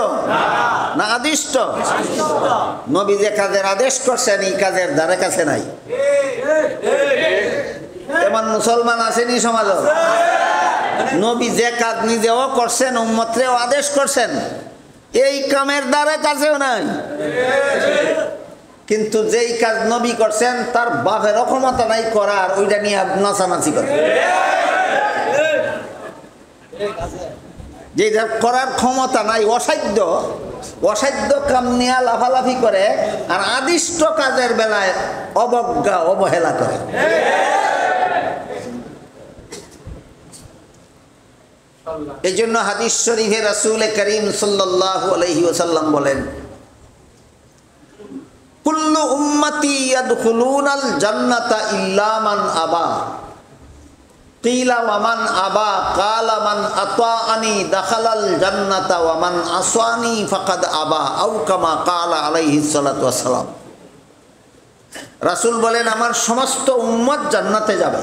না আদিষ্ট? নবী যে কাজের আদেশ করছেন এই কাজের ধারে কাছে নাই। এমন মুসলমান আসেনি সমাজ? নবী যে কাজ নিজেও করছেন উম্মতরেও আদেশ করছেন এই কামের ধারে কাছেও নাই। কিন্তু যেই কাজ নবী করছেন তার বাপের ক্ষমতা নাই করার, ওইটা নিয়ে নাচানাচি করে। যেটা করার ক্ষমতা নাই অসাধ্য, অসাধ্য কাম নিয়ে লাফালাফি করে, আর আদিষ্ট কাজের বেলায় অবজ্ঞা অবহেলা করে। এই জন্য হাদিস শরীফে রাসূল করিম সাল্লাল্লাহু আলাইহি ওয়াসাল্লাম বলেন, কুল্লু উম্মতি ইয়াদখুলুনাল জান্নাতা ইল্লা মান আবা। কিলা ওয়া মান আবা কালা মান আতাআনি দাখালাল জান্নাতা ওয়া মান আসানি ফাকাদ আবা আও কামা কালা আলাইহিস সালাতু ওয়াস সালাম। রাসূল বলেন আমার সমস্ত উম্মত জান্নাতে যাবে,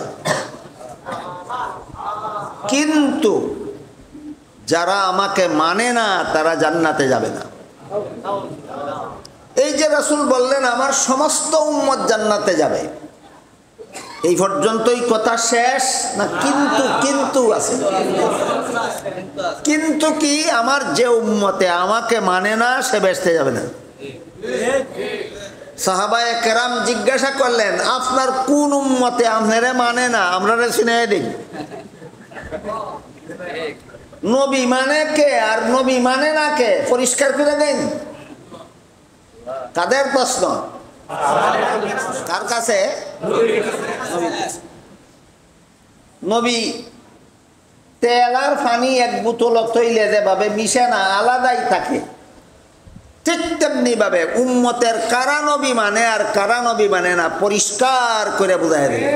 কিন্তু যারা আমাকে মানে না তারা জান্নাতে যাবে না। এই যে রাসূল বললেন আমার সমস্ত উম্মত জান্নাতে যাবে, এই পর্যন্তই কথা শেষ না কিন্তু কিন্তু আছে? কিন্তু কি? আমার যে উম্মতে আমাকে মানে না সে বেহেশতে যাবে না। সাহাবায়ে কেরাম জিজ্ঞাসা করলেন আপনার কোন উম্মতে আপনারে মানে না, আমরারে চিনাই দিন। নবী মানে কে আর নবী মানে না কে পরিষ্কার করে দেন। কাদের প্রশ্ন? কার কাছে? নবী তেল আর পানি এক বোতল তৈলে যেভাবে মিশে না, আলাদাই থাকে, ঠিক তেমনি ভাবে উম্মতের কারা নবী মানে আর কারা নবী মানে না পরিষ্কার করে বুঝাই দেবে।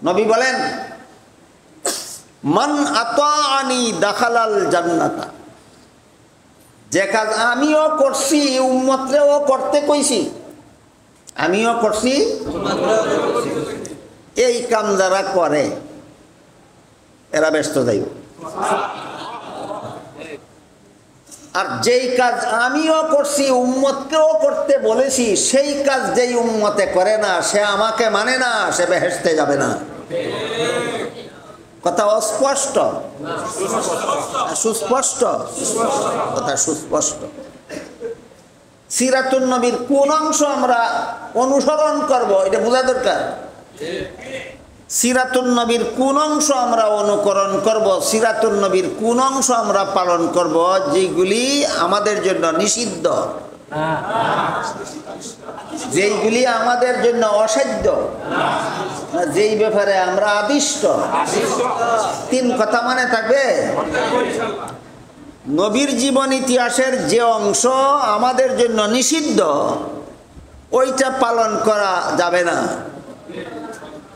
নবী বলেন মান আতাআনি দাখালাল জান্নাতা, যে কাজ আমিও করছি উম্মতরেও করতে কইছি, আমিও করছি, এই কাম যারা করে এরা ব্যস্ত যাইব। আর যেই কাজ আমিও করছি উম্মতকেও করতে বলেছি, সেই কাজ যেই উম্মতে করে না সে আমাকে মানে না, সে বেহেশতে যাবে না। কথা অস্পষ্ট? সুস্পষ্ট? কথা সুস্পষ্ট। সিরাতুন নবীর কোন অংশ আমরা অনুসরণ করব এটা বোঝা দরকার। সিরাতুন নবীর কোন অংশ আমরা অনুকরণ করব, সিরাতুন নবীর কোন অংশ আমরা পালন করব যেগুলি আমাদের জন্য নিষিদ্ধ, যেইগুলি আমাদের জন্য অসাধ্য, যেই ব্যাপারে আমরা আদিষ্ট। তিন কথা মনে থাকবে। নবীর জীবন ইতিহাসের যে অংশ আমাদের জন্য নিষিদ্ধ ওইটা পালন করা যাবে না।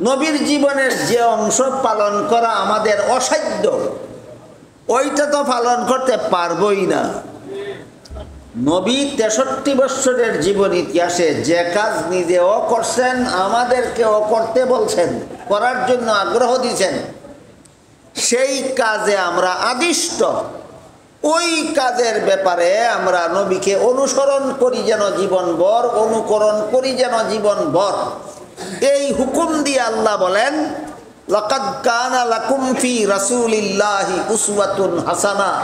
নবীর জীবনের যে অংশ পালন করা আমাদের অসাধ্য ওইটা তো পালন করতে পারবই না। নবী 63 বছরের জীবন ইতিহাসে যে কাজ নিজেও করছেন, আমাদেরকেও করতে বলছেন, করার জন্য আগ্রহ দিয়েছেন, সেই কাজে আমরা আদিষ্ট। ওই কাজের ব্যাপারে আমরা নবীকে অনুসরণ করি যেন জীবনভর, অনুকরণ করি যেন জীবনভর। এই হুকুম দিয়ে আল্লাহ বলেন লাকাদ কানা লাকুম ফি রাসূলিল্লাহি উসওয়াতুন হাসানাহ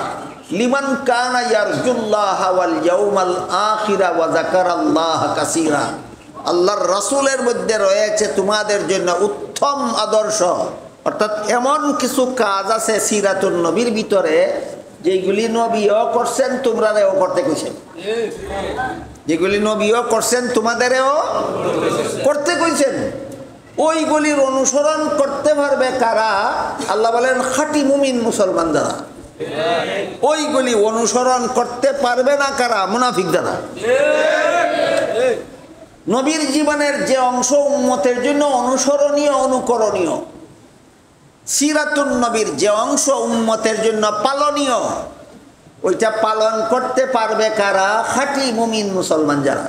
লিমান কানা ইয়ারজুল্লাহা ওয়াল ইয়াউমাল আখিরা ওয়া যাকারাল্লাহা কাসীরা। আল্লাহর রাসূলের মধ্যে রয়েছে তোমাদের জন্য উত্তম আদর্শ। অর্থাৎ এমন কিছু কাজ আছে সিরাতুন নবীর ভিতরে যেগুলি নবীও করছেন, তোমরাও করতে কইছেন। যেগুলি নবীও করছেন তোমাদেরও করতে কইছেন। ওইগুলির অনুসরণ করতে পারবে কারা? আল্লাহ বলেন খাঁটি মুমিন মুসলমান যারা। ওইগুলি অনুসরণ করতে পারবে না কারা? মুনাফিক যারা। নবীর জীবনের যে অংশ উম্মতের জন্য অনুসরণীয়, অনুকরণীয়, সিরাতুন নবীর যে অংশ উম্মতের জন্য পালনীয়, ওইটা পালন করতে পারবে কারা? খাঁটি মুমিন মুসলমান যারা।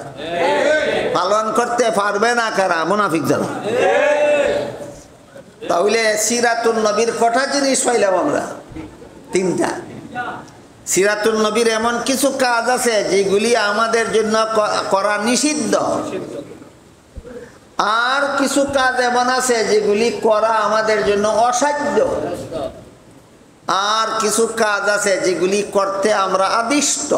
পালন করতে পারবে না কারা? মুনাফিক যারা। তাহলে সিরাতুন নবীর কটা জিনিস পাইলাম আমরা? তিনটা। সিরাতুন নবীর এমন কিছু কাজ আছে যেগুলি আমাদের জন্য করা নিষিদ্ধ, আর কিছু কাজ এমন আছে যেগুলি করা আমাদের জন্য অসাধ্য, আর কিছু কাজ আছে যেগুলি করতে আমরা আদিষ্ট।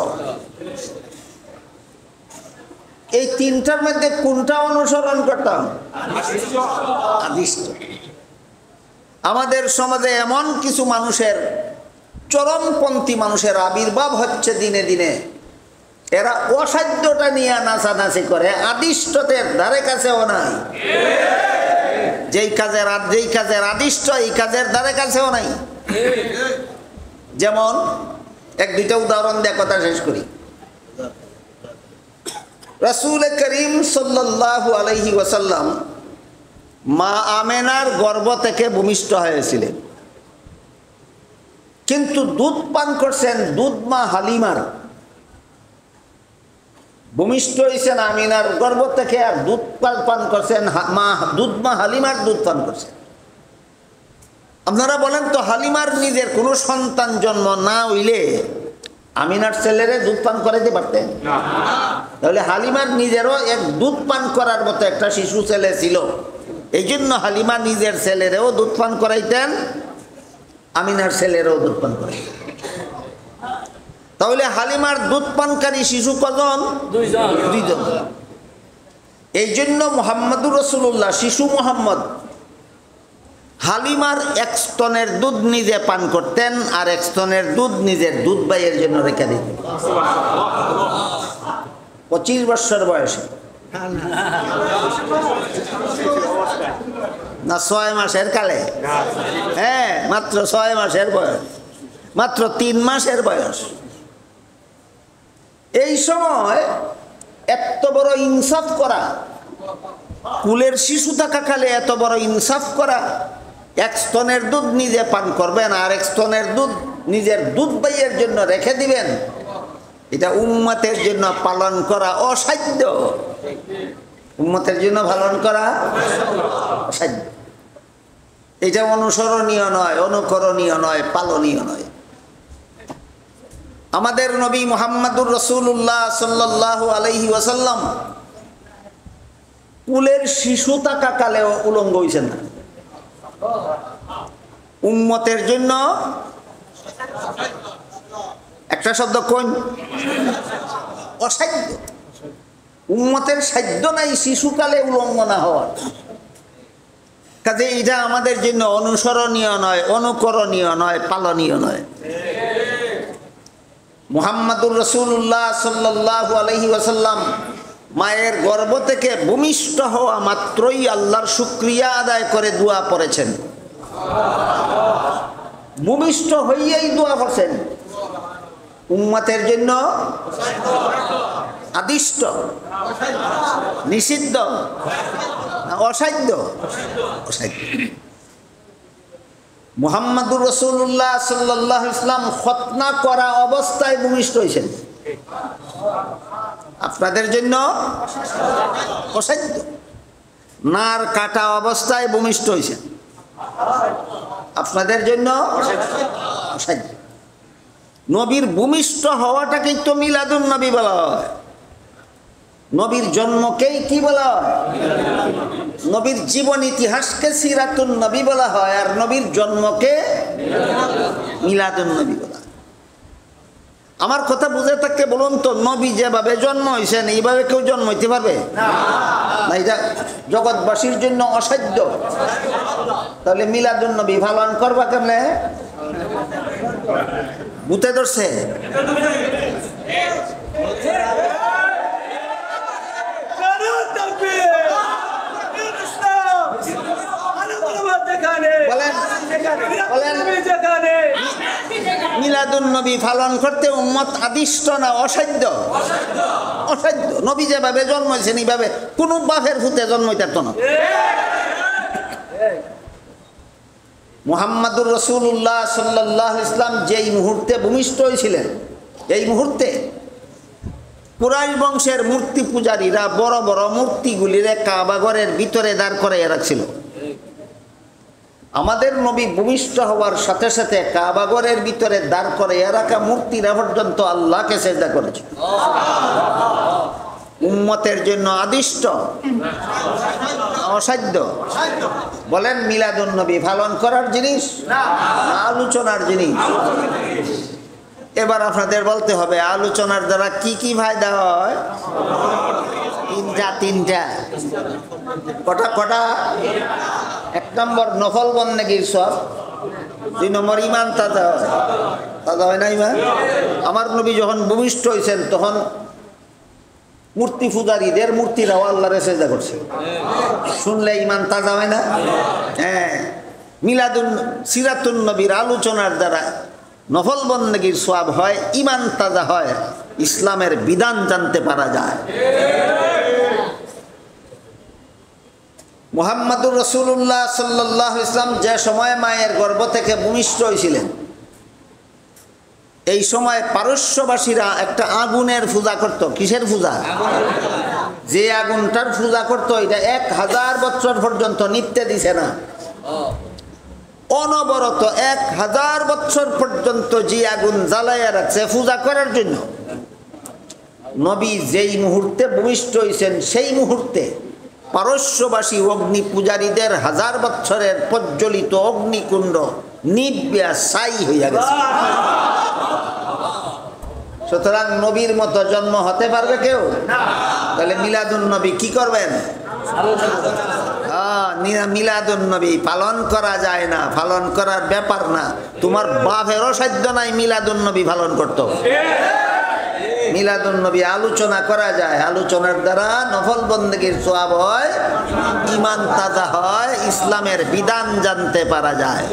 এই তিনটার মধ্যে কোনটা অনুসরণ করতাম? আদিষ্ট। আমাদের সমাজে এমন কিছু মানুষের, চরমপন্থী মানুষের আবির্ভাব হচ্ছে দিনে দিনে। এরা অসাধ্যটা নিয়ে নাচানাচি করে, আদিষ্টতের ধারে কাছেও নাই। যেই কাজের আদিষ্ট এই কাজের ধারে কাছেও নাই। যেমন এক দুইটা উদাহরণ দিয়ে কথা শেষ করি। রাসূল করিম সাল্লাল্লাহু আলাইহি ওয়াসাল্লাম মা আমেনার গর্ভ থেকে ভূমিষ্ঠ হয়েছিলেন, কিন্তু দুধ পান করছেন দুধ মা হালিমার। ভূমিষ্ঠ হয়েছেন আমিনার গর্ভ থেকে, আর দুধ পান করছেন দুধ মা হালিমার দুধ পান করছেন। আপনারা বলেন তো, হালিমার নিজের কোনো সন্তান জন্ম না হইলে আমিনার ছেলেরে দুধ পান করাইতে পারতেন? তাহলে হালিমার নিজেরও এক দুধ পান করার মতো একটা শিশু ছেলে ছিল, এই জন্য হালিমা নিজের ছেলেরেও দুধ পান করাইতেন, আমিনার ছেলেরও দুধ পান করাইতেন। তাহলে হালিমার দুধ পানকারী শিশু কজন? দুইজন। এই জন্য মুহাম্মদুর রাসূলুল্লাহ, শিশু মুহাম্মদ হালিমার এক স্তনের দুধ নিজে পান করতেন, আর এক স্তনের দুধ নিজের দুধ ভাইয়ের জন্য রেখে দিতেন। 25 বছর বয়সে না 6 মাসের কালে? হ্যাঁ, মাত্র 6 মাসের বয়স, মাত্র 3 মাসের বয়স। এই সময় এত বড় ইনসাফ করা, কুলের শিশু থাকাকালে এত বড় ইনসাফ করা, এক স্তনের দুধ নিজে পান করবেন আর এক স্তনের দুধ নিজের দুধ ভাইয়ের জন্য রেখে দিবেন, এটা উম্মতের জন্য পালন করা অসাধ্য। উম্মতের জন্য পালন করা অসাধ্য। এটা অনুসরণীয় নয়, অনুকরণীয় নয়, পালনীয় নয়। আমাদের নবী মুহাম্মদুর রাসূলুল্লাহ সাল্লাল্লাহু আলাইহি ওয়াসাল্লাম কুলের শিশু থাকাকালেও উলঙ্গ হইছেন না। উম্মতের জন্য একটা শব্দ কোন? অসাধ্য। উম্মতের সাধ্য নাই শিশুকালে উলঙ্গ না হওয়ার। কাজে এটা আমাদের জন্য অনুসরণীয় নয়, অনুকরণীয় নয়, পালনীয় নয়। মুহাম্মদুর রাসূলুল্লাহ সাল্লাল্লাহু আলাইহি ওয়াসাল্লাম মায়ের গর্ভ থেকে ভূমিষ্ঠ হওয়া মাত্রই আল্লাহর শুকরিয়া আদায় করে দোয়া পড়েছেন। ভূমিষ্ঠ হইয়াই দোয়া করছেন। উম্মতের জন্য আদিষ্ট, নিষিদ্ধ, অসাধ্য? অসাধ্য। মুহাম্মদুর রাসূলুল্লাহ সাল্লাল্লাহু আলাইহি ওয়াসাল্লাম খতনা করা অবস্থায় ভূমিষ্ঠ হয়েছেন। আপনাদের জন্য অসাধ্য। নার কাটা অবস্থায় ভূমিষ্ঠ হয়েছেন, আপনাদের জন্য অসাধ্য। নবীর ভূমিষ্ঠ হওয়াটাকেই তো মিলাদুন নবী বলা হয়। নবীর জন্মকেই কি বলা হয়? নবীর জীবন ইতিহাসকে সিরাতুন নবী বলা হয়, আর নবীর জন্মকে মিলাদুন নবী বলা হয়। আমার কথা বুঝে থাকতে বলুন তো, নবী যেভাবে জন্ম হয়েছেন এইভাবে কেউ জন্ম হইতে পারবে না? এটা জগৎবাসীর জন্য অসাধ্য। তাহলে মিলাদুন নবী পালন করবা কেমনে? ভূতে ধরছে? মিলাদুন নবী পালন করতে উম্মত আদিষ্ট না অসাধ্য? অসাধ্য। নবী যেভাবে জন্মাইছেন এইভাবে কোন বাপের ভূতে জন্মাইতে পারত না। মুহাম্মদুর রাসূলুল্লাহ সাল্লাল্লাহু আলাইহি ওয়াসাল্লাম যেই মুহূর্তে ভূমিষ্ঠ হয়েছিলেন, এই মুহূর্তে কুরাইশ বংশের মূর্তি পূজারীরা বড় বড় মূর্তিগুলিরে কাবা ঘরের ভিতরে দাঁড় করাইয়া রাখছিল। আমাদের নবী ভূমিষ্ঠ হওয়ার সাথে সাথে কাবা ঘরের ভিতরে দাঁড় করাইয়া রাখা মূর্তিরা পর্যন্ত আল্লাহকে সেজদা করেছে। উম্মতের জন্য আদিষ্ট, অসাধ্য? বলেন মিলাদুন নবী পালন করার জিনিস না আলোচনার জিনিস? এবার আপনাদের বলতে হবে আলোচনার দ্বারা কি কি ফায়দা হয়? তিনটা। কটা? 1 নম্বর নফল বন্দেগীর সওয়াব, 2 নম্বর ঈমান তাজা হয়। তাজা হয় না ঈমান? আমার নবী যখন ভূমিষ্ঠ হয়েছেন তখন মূর্তি পূজারীদের মূর্তিরাও আল্লাহরে সেজদা করছে। শুনলে ঈমান তাজা হয় না? হ্যাঁ। মিলাদুন সিরাতুন নবীর আলোচনার দ্বারা নফল বন্দেগীর সওয়াব হয়, ঈমান তাজা হয়, ইসলামের বিধান জানতে পারা যায়। মুহাম্মদুর রাসূলুল্লাহ সাল্লাল্লাহু আলাইহি ওয়াসাল্লাম যে সময় মায়ের গর্ভ থেকে ভূমিষ্ঠ হয়েছিলেন, এই সময় পারস্যবাসীরা একটা আগুনের পূজা করত। কিসের পূজা? যে আগুনটার পূজা করত এটা 1000 বছর পর্যন্ত নিত্যে দিছে না। অনবরত 1000 বছর পর্যন্ত যে আগুন জ্বালাইয়া রাখছে পূজা করার জন্য। নবী যেই মুহূর্তে ভূমিষ্ঠ হয়েছেন সেই মুহূর্তে পারস্যবাসী অগ্নি পূজারীদের 1000 বছরের প্রজ্বলিত অগ্নিকুণ্ড নিব্যা ছাই হইয়া গেছে। সুতরাং নবীর মতো জন্ম হতে পারবে কেউ? তাহলে মিলাদুন নবী কি করবেন? মিলাদুন নবী পালন করা যায় না, পালন করার ব্যাপার না। তোমার বাপেরও সাধ্য নাই মিলাদুন নবী পালন করতে। মিলাদুন নবী আলোচনা করা যায়, আলোচনার দ্বারা নফল বন্দেগীর সওয়াব হয়, ঈমান তাজা হয়, ইসলামের বিধান জানতে পারা যায়।